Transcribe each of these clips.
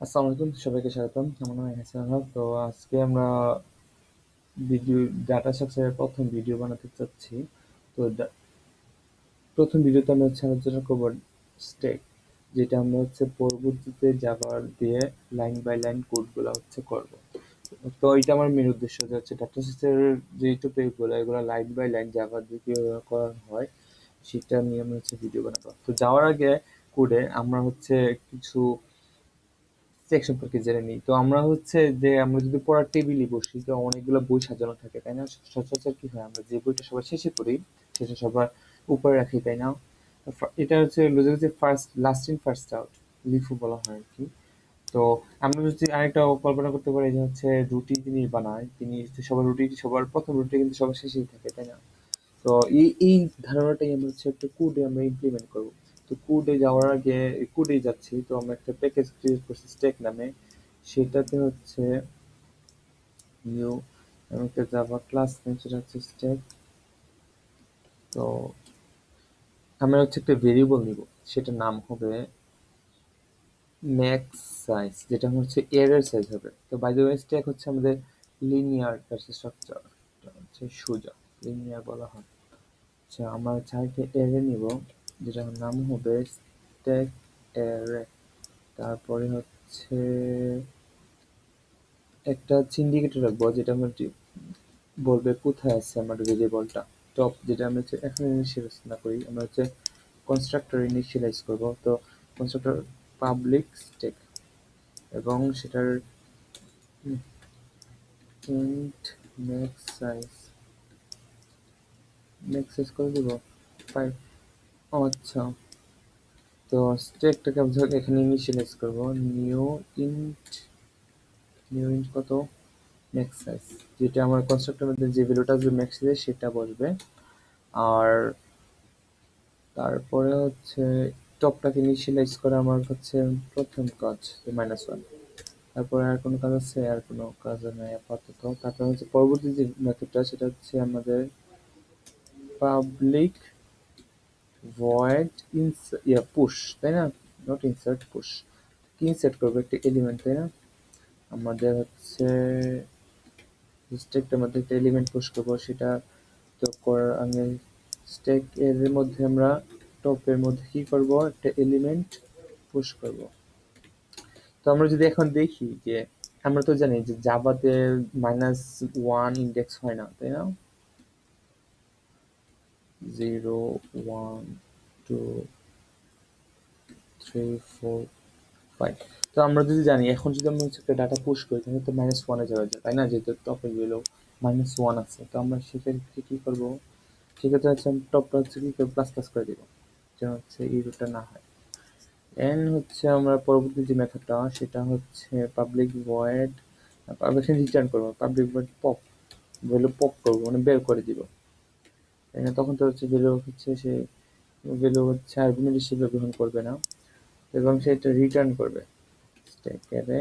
আসসালামু আলাইকুম, সবাইকে স্বাগতম। আমার নাম হাসান হক। তো আজকে আমরা ভিডিও ডাটা স্ট্রাকচারের প্রথম ভিডিও বানাতে চাচ্ছি। তো প্রথম ভিডিওতে আমরা আলোচনা করবো স্টেক, যেটা আমরা পরবর্তীতে জাভা দিয়ে লাইন বাই লাইন কোডগুলো করব। তো এটা আমার মেন উদ্দেশ্য যে ডাটা স্ট্রাকচারের যে টপিকগুলো এগুলো লাইন বাই লাইন জাভা দিয়ে কিভাবে করা হয় সেটা নিয়ে আমরা ভিডিও বানাবো। তো যাওয়ার আগে কোডে আমরা কিছু চেক সম্পর্কে জেনে নিই। তো আমরা যদি পড়ার টেবিলে বসি তো অনেকগুলো বই সাজানো থাকে, তাই না? সচরাচর কি হয়, আমরা যে বইটা সবার শেষে পড়ি সেটা সবার উপরে রাখি, তাই না? এটা logic first last in first out, LIFO বলা হয় আর কি। তো আমরা যদি আরেকটা কল্পনা করতে পারি যে রুটি তিনি বানায়, তিনি সবার প্রথম রুটি কিন্তু সবার শেষেই থাকে, তাই না? তো এই ধারণাটাই আমরা একটা কোডে আমরা ইমপ্লিমেন্ট করব। তো কোডে যাওয়ার আগে কোডেই যাচ্ছি। তো আমরা একটা প্যাকেজ ক্রিয়েট করছি স্টেক নামে। সেটাতে নিউ একটা জাভা ক্লাস নেম, সেটা স্টেক। তো আমরা একটা ভেরিয়েবল নিব, সেটার নাম হবে ম্যাক্স সাইজ, যেটা এরর সাইজ হবে। তো বাই দ্য ওয়ে স্টেক আমাদের লিনিয়ার স্ট্রাকচার, সোজা লিনিয়ার বলা হয়। আচ্ছা, আমরা চাইতে অ্যারে নিব, যেটার নাম হবে স্ট্যাক অ্যারে। তারপরে একটা ইন্ডিকেটর রাখবো, যেটা বলবে কোথায় আছে আমার ভেরিয়েবলটা। টপ, যেটা আমরা এখন ইনিশিয়ালাইজ না করি, আমরা কনস্ট্রাক্টর ইনিশিয়ালাইজ করব। তো কনস্ট্রাক্টর পাবলিক স্ট্যাক, এবং সেটার ইন্ট ম্যাক্স সাইজ করে দিব 5। আচ্ছা, তো স্ট্যাকটাকে আমরা এখানে ইনিশিয়ালাইজ করব। নিউ ইন্ট কত, ম্যাক্স সাইজ, যেটা আমার কনস্ট্রাক্টরের মধ্যে যে ভ্যালুটা আসবে ম্যাক্স সাইজ সেটা বসবে। আর তারপরে টপটাকে ইনিশিয়ালাইজ করা আমার প্রথম কাজ, -1। তারপরে আর কোনো কাজ আছে? আর কোনো কাজ নাই আপাতত। তারপরে পরবর্তী যে মেথডটা, সেটা আমাদের পাবলিক ভয়েড পুশ, তাই না? Not insert, push. কি ইনসার্ট করবো? একটা এলিমেন্ট, তাই না? আমাদের স্ট্যাকটার মধ্যে একটা এলিমেন্ট পুশ করবো। সেটা তো করার আগে স্ট্যাক এর মধ্যে আমরা টপের মধ্যে কি করব, একটা এলিমেন্ট পুশ করব। তো আমরা যদি এখন দেখি যে আমরা তো জানি যে জাভাতে -1 ইন্ডেক্স হয় না, তাই না? 0 1 2 3 4 5। তো আমরা যদি জানি, এখন যদি আমরা একটা ডাটা পুশ করি তাহলে তো -1 যাওয়া যায়, তাই না? যেহেতু টপের ভ্যালু -1 আছে। তো আমরা সেক্ষেত্রে কি করব, সেক্ষেত্রে টপটা কি প্লাস প্লাস করে দিব, যেন এই রুটটা না হয়। এন আমরা পরবর্তী যে মেথডটা, সেটা পাবলিক ভয়েড, এখানে রিটার্ন করবো public void pop, value pop করবো, মানে বের করে দিব, তাই না? তখন তো ভ্যালু সে ভ্যালু আর্গুমেন্ট হিসেবে গ্রহণ করবে না, এবং সে এটা রিটার্ন করবে। স্ট্যাকেরে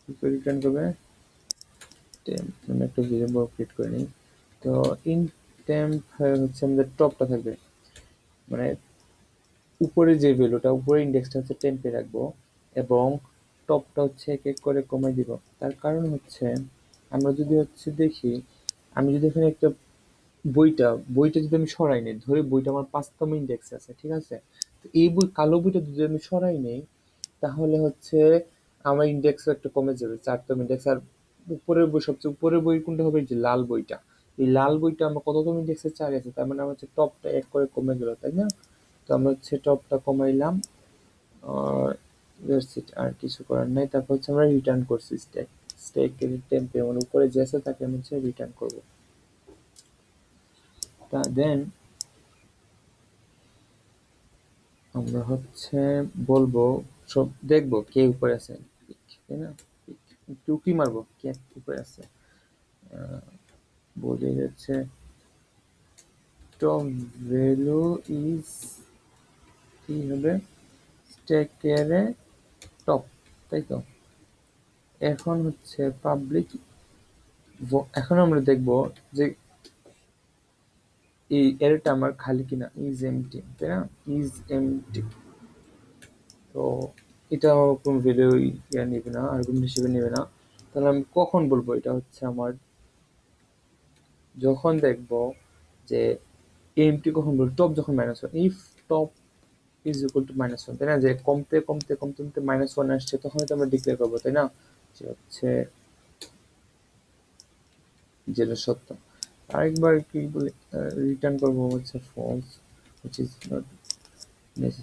কি করে রিটার্ন করবে? টেম্প, আমি একটা ভেরিয়েবল ক্রিয়েট করে নিই। তো ইন টেম্প আমাদের টপটা থাকবে, মানে উপরে যে ভ্যালুটা, উপরে ইন্ডেক্সটা টেম্পে রাখবো, এবং টপটা এক এক করে কমাই দিব। তার কারণ আমরা যদি দেখি, আমি যদি এখানে একটা বইটা যদি আমি সরাই নেই, ধরে বইটা আমার 5তম ইন্ডেক্সে আছে, ঠিক আছে? তো এই কালো বইটা যদি আমি সরাই নেই, তাহলে আমার ইন্ডেক্স একটা কমে যাবে, 4তম ইন্ডেক্স। আর উপরের বই, সবচেয়ে উপরের বই কোনটা হবে? যে লাল বইটা। এই লাল বইটা আমার কততম ইন্ডেক্সে 4 আছে, তার মানে আমার টপটা এক করে কমে গেল, তাই না? তো আমরা টপটা কমাইলাম, আর দ্যাটস ইট, আর কিছু করার নাই। তারপর আমরা রিটার্ন করছি স্ট্যাকের টেম্পে, মানে উপরে যে আছে তাকে আমি রিটার্ন করব। তা দেন আমরা বলবো, সব দেখবো কে উপরে আছে, তাই না? একটু কি মারবো, কে উপরে আছে। বলে টপ ভ্যালু ইজ, কি হবে, স্ট্যাকের টপ, তাই তো? এখন পাবলিক, এখন আমরা দেখবো যে এই এররটা আমার খালি কিনা, ইজ এমটি, তাই না? Is empty. তো এটা আমার কোনো ভ্যালু ইয়া নেবে না, আর্গুমেন্ট হিসেবে নেবে না। তাহলে আমি কখন বলবো এটা হচ্ছে আমার, যখন দেখবো যে এমটি কখন বলবো, টপ যখন minus one, if top is equal to minus one, তাই না, যে কমতে কমতে কমতে কমতে মাইনাস ওয়ান আসছে, তখন তো আমরা ডিক্লেয়ার করবো, তাই না, যে হচ্ছে যেটা সত্য। আরেকবার কি বলি, রিটার্ন করবো হচ্ছে false, which is not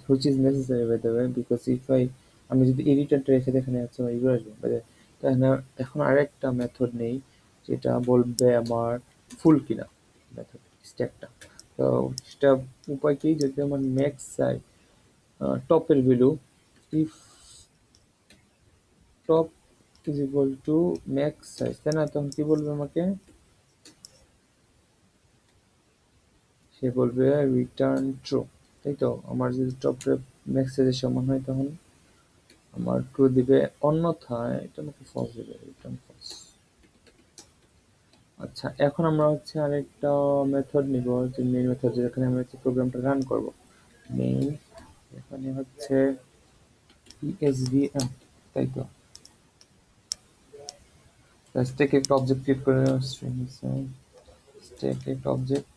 which is necessary by the way, because if I, আমি যদি এই রিটার্নটা রেখে দিই, এখানে হচ্ছে আমার ইউর আসবে, তাহলে এখন আরেকটা মেথড নেই যেটা বলবে আমার ফুল কিনা, মেথড স্ট্যাকটা। তো সেটা উপায় কি, যদি আমার ম্যাক্স চাই টপের value, if top is equal to max size, তাই না, তখন কি বলবে আমাকে, সে বলবে রিটার্ন ট্রু, তাই তো। আমার যদি টপটা ম্যাক্স সাইজের সমান হয় তখন আমার ট্রু দিবে, অন্যথায় এটা আমাকে ফলস দিবে, রিটার্ন ফলস। আচ্ছা, এখন আমরা হচ্ছে আরেকটা মেথড নিব, যে মেইন মেথড, যেখানে আমরা হচ্ছে প্রোগ্রামটা রান করব। মেইন, এখানে হচ্ছে ইএসভিএম, তাই তো। স্ট্যাক একটা অবজেক্ট ক্রিয়েট করে স্ট্রিং স্ট্যাক একটা অবজেক্ট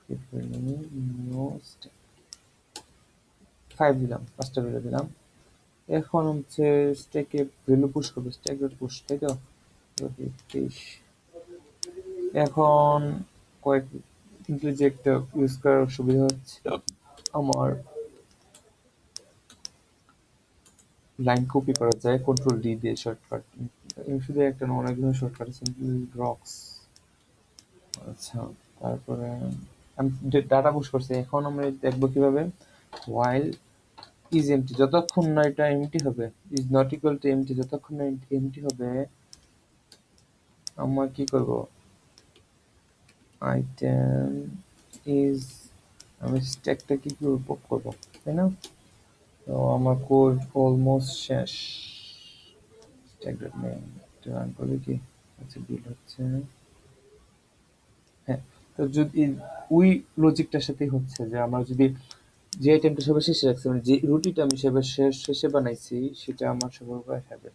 ক্রিয়েট করে নিই, নিউ স্ট্যাক 5 দিলাম, 5টা ভ্যালু দিলাম। এখন হচ্ছে স্ট্যাকে ভ্যালু পুশ করবে, স্ট্যাক ডট পুশ, তাই তো। 23 এখন কয়েক কিন্তু যে একটা ইউজ করার সুবিধা হচ্ছে, আমার লাইন কপি করা যায় কন্ট্রোল ডি দিয়ে শর্টকাট, শুধু একটা না, অনেক ধরনের শর্টকাট আছে, রক্স। আচ্ছা, তারপরে আমি ডাটা পুশ করছি, এখন আমরা দেখবো কিভাবে, while is empty, যতক্ষণ না এটা এমটি হবে, is not equal to empty, যতক্ষণ না এমটি হবে, আমরা কি করব, আইটেম ইজ, আমি স্ট্যাকটা কি করে পপ করব, তাই না। তো আমার কোড অলমোস্ট শেষ, স্ট্যাক ডট নেম রান করলে কি আচ্ছা বিল হচ্ছে, হ্যাঁ। তো যদি ওই লজিকটার সাথেই হচ্ছে, যে আমরা যদি যে আইটেমটা সবার শেষে রাখছি, মানে যে রুটিটা আমি সবার শেষে বানাইছি, সেটা আমার সবার উপরে হবে,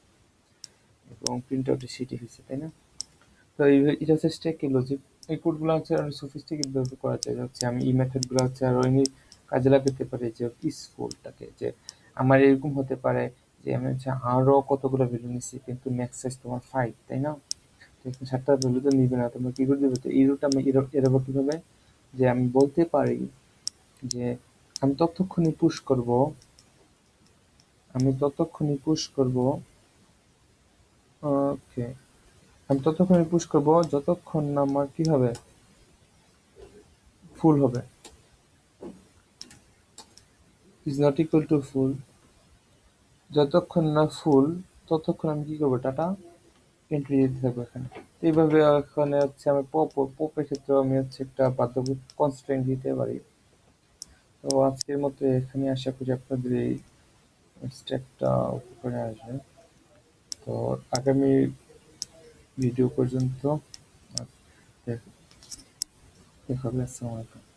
এবং প্রিন্ট আউটে সেটি হয়েছে, তাই না। তো এটা হচ্ছে স্ট্যাকের লজিক। এই কোডগুলো হচ্ছে আরো সফিস্টিকেট ভাবে করা যায়, হচ্ছে আমি এই মেথডগুলো হচ্ছে আরো এমনি কাজে লাগাতে পারি, যে পিসফুলটাকে, যে আমার এরকম হতে পারে যে আমি হচ্ছে আরো কতগুলো ভ্যালু নিচ্ছি, কিন্তু ম্যাক্স সাইজ তোমার 5, তাই না। তো এখানে 7টা ভ্যালু তো নিবে না, তোমরা কি করে দিবে, তো এই রুট আমি এরকম কিভাবে, যে আমি বলতে পারি যে আমি ততক্ষণই পুশ করব, আমি ততক্ষণই পুশ করব, ওকে, আমি ততক্ষণই পুশ করব যতক্ষণ না আমার কি হবে, ফুল হবে, ইজ নট ইকুয়াল টু ফুল, যতক্ষণ না ফুল ততক্ষণ আমি কি করবো, ডাটা এন্ট্রি দিতে থাকবো এখানে। তো এইভাবে এখানে হচ্ছে আমি পপের ক্ষেত্রে আমি হচ্ছে একটা বাধ্য কনস্ট্রেন্ট দিতে পারি। তো আজকের মতো এখানে আশা করি আপনাদের এই স্টেপটা উপকারে আসবে। তো আগামী ভিডিও পর্যন্ত দেখা হবে, আসসালামু আলাইকুম।